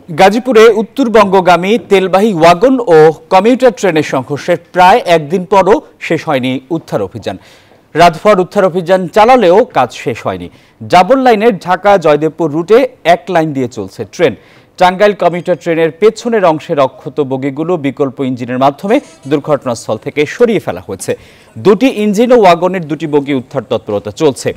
গাজীপুরে উত্তরবঙ্গগামী তেলবাহী ওয়াগন ও কমিউটার ট্রেনের সংঘর্ষের প্রায় একদিন পরও শেষ হয়নি উদ্ধার অভিযান। রাতভর উদ্ধার অভিযান চালালেও কাজ শেষ হয়নি। ডাবল লাইনের ঢাকা জয়দেবপুর রুটে এক লাইন দিয়ে চলছে ট্রেন। টাঙ্গাইল কমিউটার ট্রেনের পেছনের অংশের অক্ষত বগিগুলো বিকল্প ইঞ্জিনের মাধ্যমে দুর্ঘটনাস্থল থেকে সরিয়ে ফেলা হয়েছে। দুটি ইঞ্জিন ও ওয়াগনের দুটি বগি উদ্ধার তৎপরতা চলছে।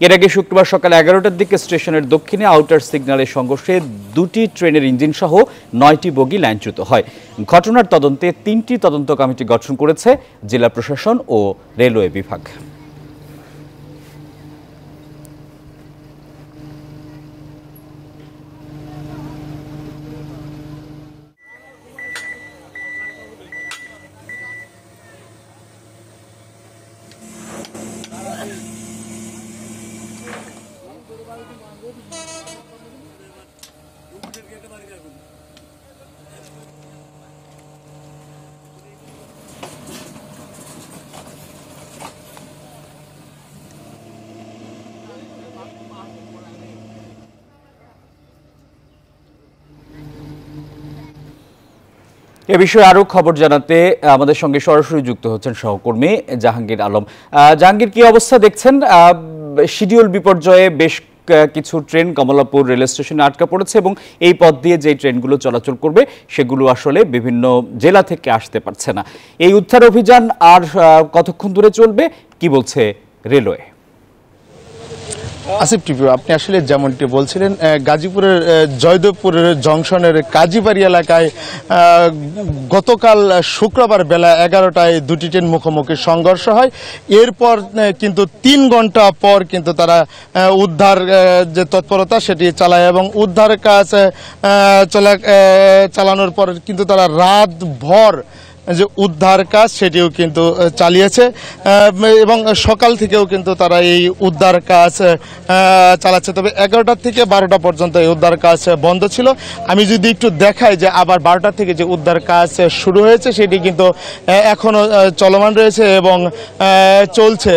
এর আগে শুক্রবার সকাল 11টার দিকে স্টেশনের দক্ষিণে আউটার সিগন্যালের সংঘর্ষে দুটি ট্রেনের ইঞ্জিন সহ 9টি বগি লাইনচ্যুত হয়। ঘটনার তদন্তে 3টি তদন্ত কমিটি গঠন করেছে জেলা প্রশাসন ও রেলওয়ে বিভাগ। এ বিষয়ে আরো খবর জানাতে আমাদের সঙ্গে সরাসরি যুক্ত হচ্ছেন সহকর্মী জাহাঙ্গীর আলম। জাহাঙ্গীর, কি অবস্থা দেখছেন? শিডিউল বিপর্যয়ে বেশ কিছু ট্রেন কমলাপুর রেল স্টেশনে আটকা পড়েছে এবং এই পথ দিয়ে যে ট্রেনগুলো চলাচল করবে সেগুলো আসলে বিভিন্ন জেলা থেকে আসতে পারছে না। এই উদ্ধার অভিযান আর কতক্ষণ ধরে চলবে, কি বলছে রেলওয়ে? আসিফ টিপু, আপনি আসলে যেমনটি বলছিলেন, গাজীপুরের জয়দেবপুরের জংশনের কাজীবাড়ি এলাকায় গতকাল শুক্রবার বেলা 11টায় দুটি ট্রেন মুখোমুখি সংঘর্ষ হয়। এরপর কিন্তু 3 ঘন্টা পর কিন্তু তারা উদ্ধার যে তৎপরতা সেটি চালায় এবং উদ্ধার কাজ চালানোর পর কিন্তু তারা রাতভর যে উদ্ধার কাজ সেটিও কিন্তু চালিয়েছে এবং সকাল থেকেও কিন্তু তারা এই উদ্ধার কাজ চালাচ্ছে। তবে 11টা থেকে 12টা পর্যন্ত এই উদ্ধার কাজ বন্ধ ছিল। আমি যদি একটু দেখাই যে আবার 12টা থেকে যে উদ্ধার কাজ শুরু হয়েছে সেটি কিন্তু এখনও চলমান রয়েছে এবং চলছে।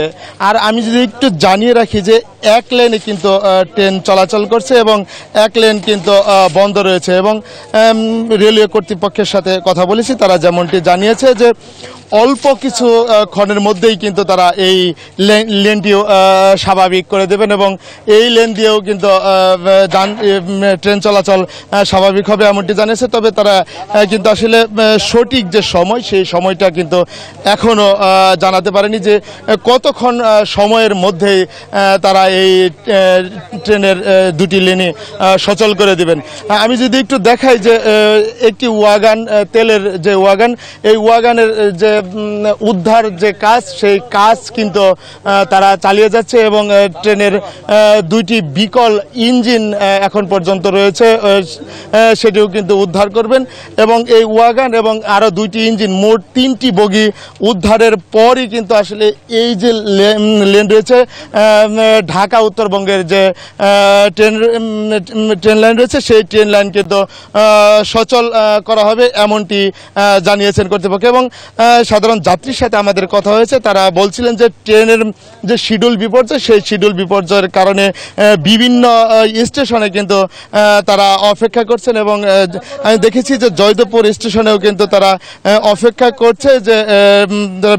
আর আমি যদি একটু জানিয়ে রাখি যে এক লেনে কিন্তু ট্রেন চলাচল করছে এবং এক লেন কিন্তু বন্ধ রয়েছে এবং রেলওয়ে কর্তৃপক্ষের সাথে কথা বলেছি, তারা যেমনটি জানিয়েছে যে অল্প কিছু ক্ষণের মধ্যেই কিন্তু তারা এই লেনটিও স্বাভাবিক করে দেবেন এবং এই লেন দিয়েও কিন্তু ট্রেন চলাচল স্বাভাবিক হবে এমনটি জানিয়েছে। তবে তারা কিন্তু আসলে সঠিক যে সময় সেই সময়টা কিন্তু এখনও জানাতে পারেনি যে কতক্ষণ সময়ের মধ্যেই তারা এই ট্রেনের দুটি লেনে সচল করে দেবেন। আমি যদি একটু দেখাই যে একটি ওয়াগান, তেলের যে ওয়াগান, এই ওয়াগানের যে উদ্ধার যে কাজ সেই কাজ কিন্তু তারা চালিয়ে যাচ্ছে এবং ট্রেনের দুইটি বিকল ইঞ্জিন এখন পর্যন্ত রয়েছে সেটিও কিন্তু উদ্ধার করবেন এবং এই ওয়াগান এবং আরও দুইটি ইঞ্জিন, মোট 3টি বগি উদ্ধারের পরই কিন্তু আসলে এই যে লেন রয়েছে ঢাকা উত্তরবঙ্গের যে ট্রেন লাইন রয়েছে সেই ট্রেন লাইন কিন্তু সচল করা হবে এমনটি জানিয়েছেন কর্তৃপক্ষ। এবং সাধারণ যাত্রীর সাথে আমাদের কথা হয়েছে, তারা বলছিলেন যে ট্রেনের যে শিডিউল বিপর্যয় সেই শিডিউল বিপর্যয়ের কারণে বিভিন্ন স্টেশনে কিন্তু তারা অপেক্ষা করছেন এবং আমি দেখেছি যে জয়দেবপুর স্টেশনেও কিন্তু তারা অপেক্ষা করছে যে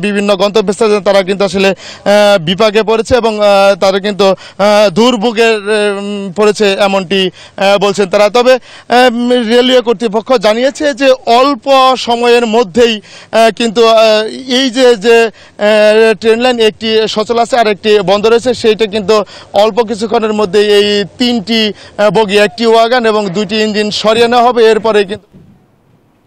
বিভিন্ন গন্তব্যস্থলে তারা কিন্তু আসলে বিপাকে পড়েছে এবং তারা কিন্তু দুর্ভোগে পড়েছে এমনটি বলছেন তারা। তবে রেলওয়ে কর্তৃপক্ষ জানিয়েছে যে অল্প সময়ের মধ্যেই কিন্তু এই যে ট্রেন লাইন একটি সচল আছে আর একটি বন্ধ রয়েছে, সেইটা কিন্তু অল্প কিছুক্ষণের মধ্যে এই 3টি বগি, একটি ওয়াগান এবং 2টি ইঞ্জিন সরিয়ে নেওয়া হবে। এরপরে কিন্তু